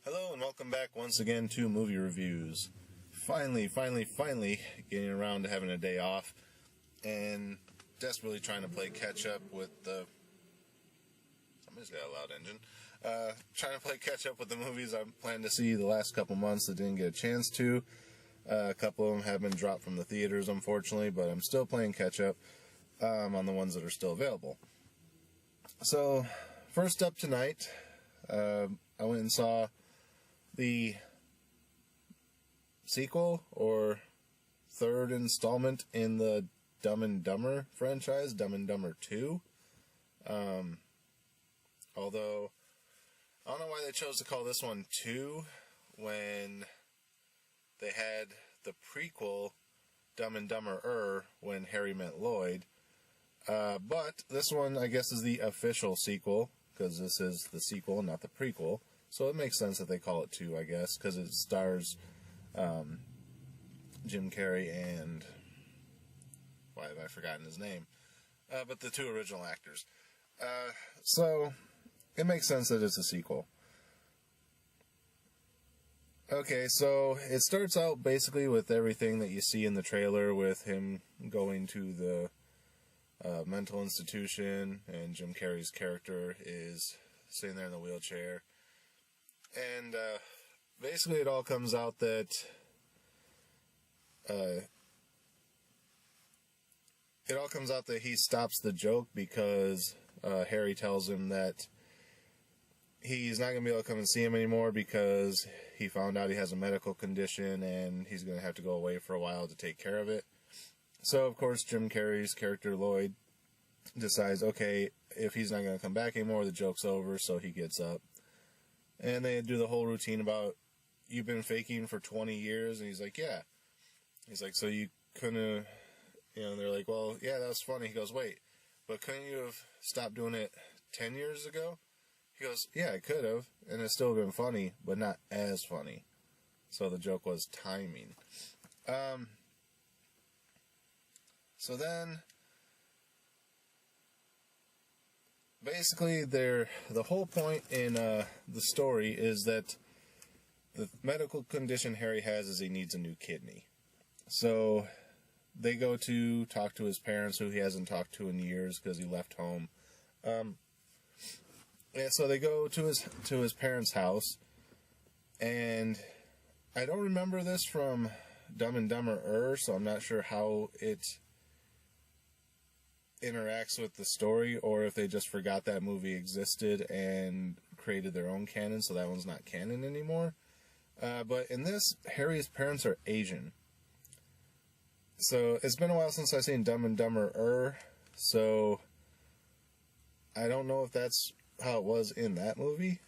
Hello and welcome back once again to Movie Reviews. Finally getting around to having a day off and desperately trying to play catch up with the... Somebody's got a loud engine. Trying to play catch up with the movies I planned to see the last couple months that didn't get a chance to. A couple of them have been dropped from the theaters, unfortunately, but I'm still playing catch up on the ones that are still available. So, first up tonight, I went and saw the sequel or third installment in the Dumb and Dumber franchise, Dumb and Dumber 2. Although, I don't know why they chose to call this one 2 when they had the prequel, Dumb and Dumber when Harry met Lloyd. But this one, I guess, is the official sequel, because this is the sequel, not the prequel. So it makes sense that they call it 2, I guess, because it stars Jim Carrey and... why have I forgotten his name? But the two original actors. So it makes sense that it's a sequel. Okay, so it starts out basically with everything that you see in the trailer, with him going to the mental institution, and Jim Carrey's character is sitting there in the wheelchair. And basically it all comes out that he stops the joke because Harry tells him that he's not going to be able to come and see him anymore because he found out he has a medical condition and he's going to have to go away for a while to take care of it. So, of course, Jim Carrey's character, Lloyd, decides, okay, if he's not going to come back anymore, the joke's over, so he gets up. And they do the whole routine about, you've been faking for 20 years, and he's like, yeah. He's like, so you couldn't, they're like, well, yeah, that was funny. He goes, wait, but couldn't you have stopped doing it 10 years ago? He goes, yeah, I could have, and it's still been funny, but not as funny. So the joke was timing. So then, basically, the whole point in the story is that the medical condition Harry has is he needs a new kidney. So they go to talk to his parents, who he hasn't talked to in years because he left home. And so they go to his parents' house, and I don't remember this from Dumb and Dumber, so I'm not sure how it interacts with the story, or if they just forgot that movie existed and created their own canon, so that one's not canon anymore. But in this, Harry's parents are Asian. So it's been a while since I've seen Dumb and Dumber, so I don't know if that's how it was in that movie.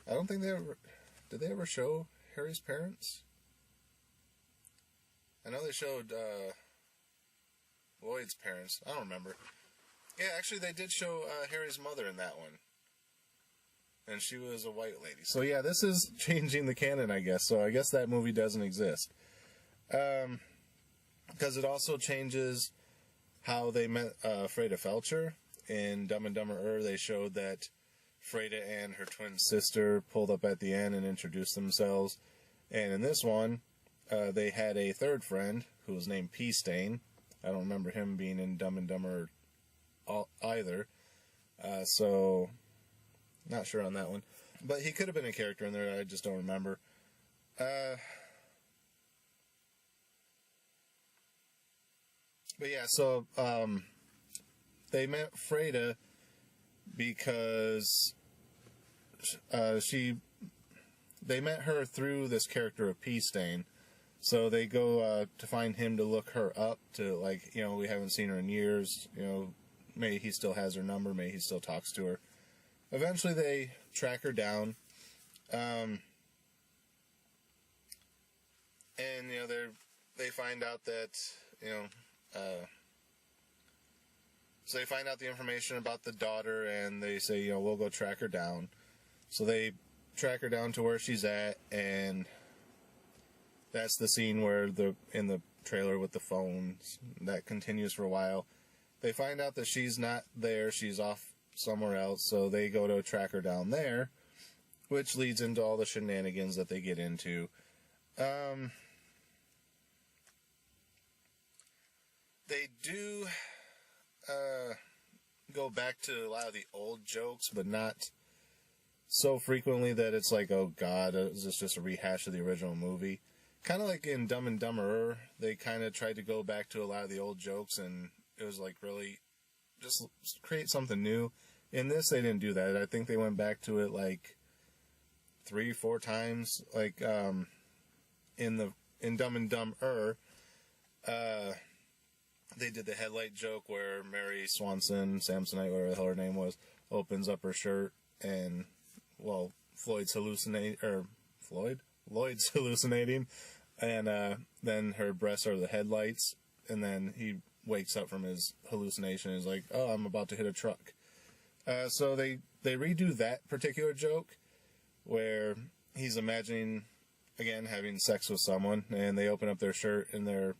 I don't think did they ever show Harry's parents? I know they showed Lloyd's parents. I don't remember. Yeah, actually they did show Harry's mother in that one. And she was a white lady. So yeah, this is changing the canon, I guess. So I guess that movie doesn't exist. Because it also changes how they met Freda Felcher. In Dumb and Dumber, they showed that Freda and her twin sister pulled up at the end and introduced themselves. And in this one, they had a third friend who was named Pea Stain. I don't remember him being in Dumb and Dumber either. So, not sure on that one. But he could have been a character in there, I just don't remember. But yeah, so they met Freda because they met her through this character of Pea Stain. So they go to find him to look her up, to, we haven't seen her in years, maybe he still has her number, maybe he still talks to her. Eventually they track her down, and, they find out that, so they find out the information about the daughter, and they say, we'll go track her down. So they track her down to where she's at, and that's the scene where in the trailer with the phones, that continues for a while. They find out that she's not there, she's off somewhere else, so they go to track her down there, which leads into all the shenanigans that they get into. They do go back to a lot of the old jokes, but not so frequently that it's like, oh god, is this just a rehash of the original movie? Kind of like in Dumb and Dumberer, they kind of tried to go back to a lot of the old jokes, and it was like, really, just create something new. In this, they didn't do that. I think they went back to it like 3-4 times. Like in Dumb and Dumber, they did the headlight joke where Mary Swanson, Samsonite, whatever the hell her name was, opens up her shirt and, well, Lloyd's hallucinating, and then her breasts are the headlights, and then he wakes up from his hallucination and is like, oh, I'm about to hit a truck. So they redo that particular joke where he's imagining, again, having sex with someone, and they open up their shirt and their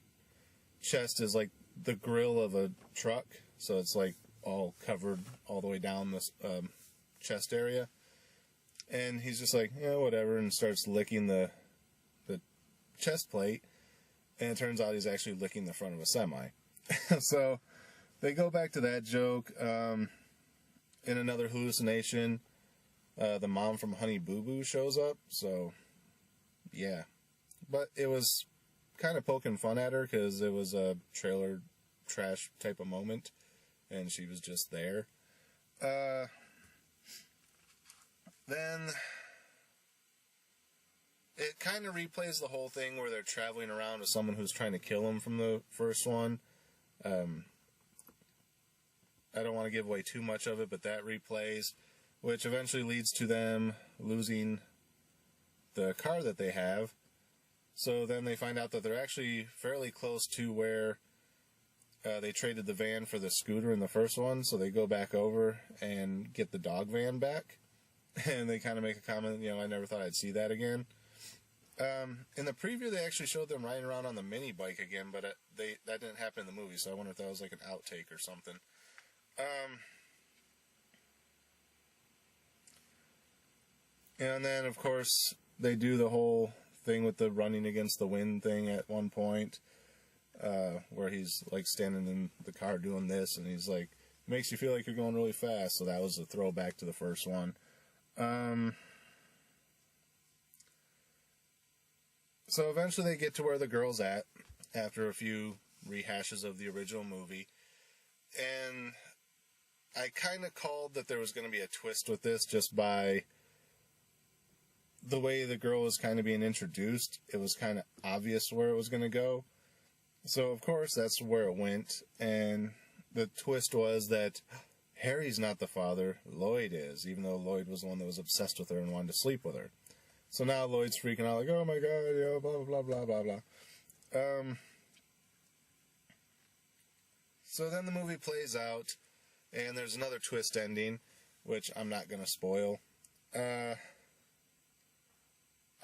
chest is like the grill of a truck, so it's like all covered all the way down this chest area, and he's just like, yeah, whatever, and starts licking the chest plate, and it turns out he's actually licking the front of a semi. So they go back to that joke. In another hallucination, the mom from Honey Boo Boo shows up, so yeah, but it was kind of poking fun at her because it was a trailer trash type of moment, and she was just there. Then it kind of replays the whole thing where they're traveling around with someone who's trying to kill him from the first one. I don't want to give away too much of it, but that replays, which eventually leads to them losing the car that they have. So then they find out that they're actually fairly close to where they traded the van for the scooter in the first one, so they go back over and get the dog van back. And they kind of make a comment, I never thought I'd see that again. In the preview, they actually showed them riding around on the mini bike again, but that didn't happen in the movie, so I wonder if that was like an outtake or something. And then, of course, they do the whole thing with the running against the wind thing at one point, where he's like standing in the car doing this, and he's like, makes you feel like you're going really fast. So that was a throwback to the first one. So eventually they get to where the girl's at after a few rehashes of the original movie, and I kind of called that there was going to be a twist with this just by the way the girl was kind of being introduced. It was kind of obvious where it was going to go. So, of course, that's where it went. And the twist was that Harry's not the father, Lloyd is, even though Lloyd was the one that was obsessed with her and wanted to sleep with her. So now Lloyd's freaking out like, oh my god, blah, blah, blah, blah, blah. So then the movie plays out, and there's another twist ending, which I'm not going to spoil.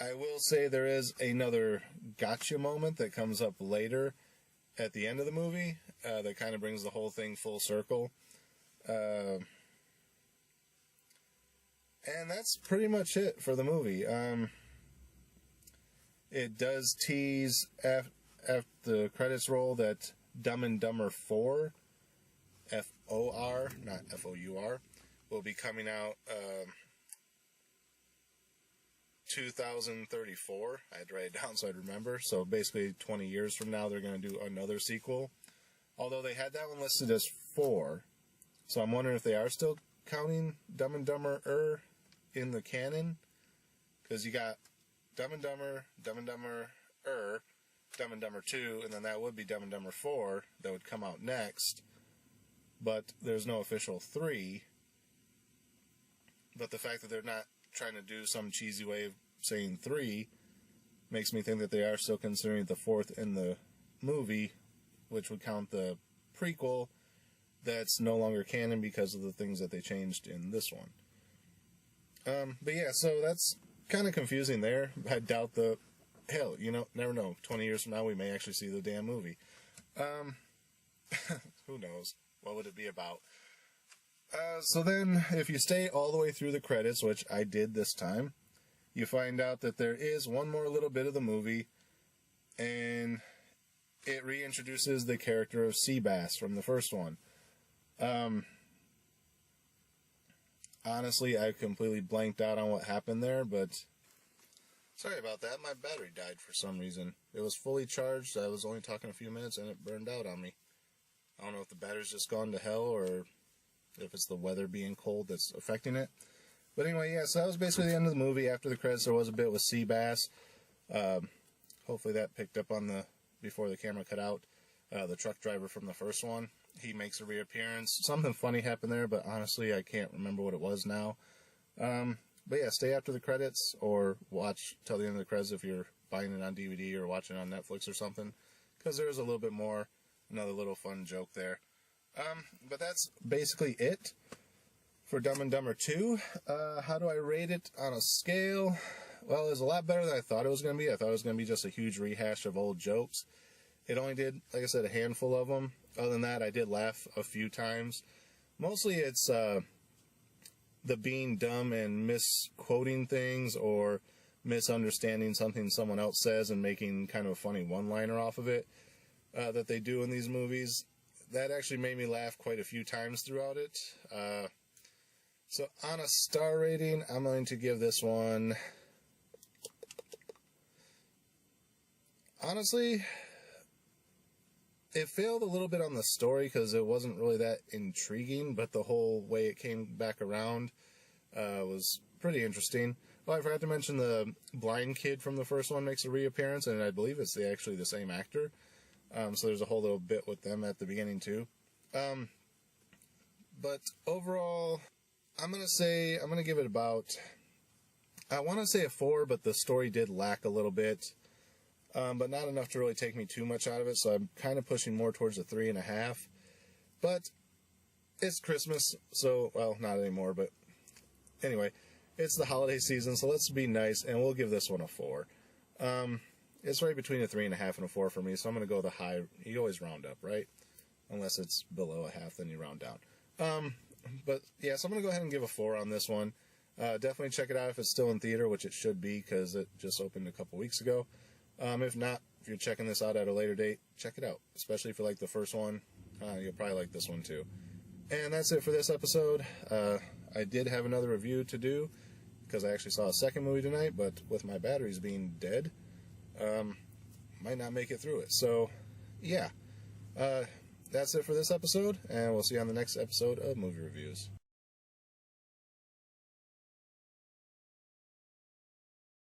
I will say there is another gotcha moment that comes up later at the end of the movie that kind of brings the whole thing full circle. And that's pretty much it for the movie. It does tease after the credits roll that Dumb and Dumber 4, F-O-R, not F-O-U-R, will be coming out 2034. I had to write it down so I'd remember. So basically 20 years from now they're going to do another sequel. Although they had that one listed as 4. So I'm wondering if they are still counting Dumb and Dumber in the canon. Because you got Dumb and Dumber, Dumb and Dumber Dumb and Dumber 2, and then that would be Dumb and Dumber 4 that would come out next. But there's no official 3. But the fact that they're not trying to do some cheesy way of saying 3 makes me think that they are still considering the 4th in the movie, which would count the prequel that's no longer canon because of the things that they changed in this one. But yeah, so that's kind of confusing there. I doubt hell, never know. 20 years from now, we may actually see the damn movie. Who knows? What would it be about? So then, if you stay all the way through the credits, which I did this time, you find out that there is one more little bit of the movie, and it reintroduces the character of Seabass from the first one. Honestly, I completely blanked out on what happened there, but sorry about that. My battery died for some reason. It was fully charged. I was only talking a few minutes, and it burned out on me. I don't know if the battery's just gone to hell, or if it's the weather being cold that's affecting it. But anyway, yeah, so that was basically the end of the movie. After the credits, there was a bit with Seabass. Hopefully that picked up on before the camera cut out. The truck driver from the first one, he makes a reappearance. Something funny happened there, but honestly, I can't remember what it was now. But yeah, stay after the credits, or watch till the end of the credits if you're buying it on DVD or watching it on Netflix or something, because there is a little bit more, another little fun joke there. But that's basically it for Dumb and Dumber 2. How do I rate it on a scale? Well, it was a lot better than I thought it was going to be. I thought it was going to be just a huge rehash of old jokes. It only did, like I said, a handful of them. Other than that, I did laugh a few times. Mostly it's the being dumb and misquoting things, or misunderstanding something someone else says and making kind of a funny one-liner off of it that they do in these movies. That actually made me laugh quite a few times throughout it. So on a star rating, I'm going to give this one, honestly, it failed a little bit on the story because it wasn't really that intriguing, but the whole way it came back around was pretty interesting. Oh, I forgot to mention the blind kid from the first one makes a reappearance, and I believe it's actually the same actor. So there's a whole little bit with them at the beginning too. But overall, I'm going to give it about, I want to say a 4, but the story did lack a little bit. But not enough to really take me too much out of it, so I'm kind of pushing more towards a 3.5. But it's Christmas, so, well, not anymore, but anyway, it's the holiday season, so let's be nice, and we'll give this one a 4. It's right between a 3.5 and a 4 for me, so I'm going to go the high. You always round up, right? Unless it's below a half, then you round down. But yeah, so I'm going to go ahead and give a 4 on this one. Definitely check it out if it's still in theater, which it should be, because it just opened a couple weeks ago. If not, if you're checking this out at a later date, check it out. Especially if you like the first one, you'll probably like this one too. And that's it for this episode. I did have another review to do, because I actually saw a second movie tonight, but with my batteries being dead, might not make it through it. So, yeah. That's it for this episode, and we'll see you on the next episode of Movie Reviews.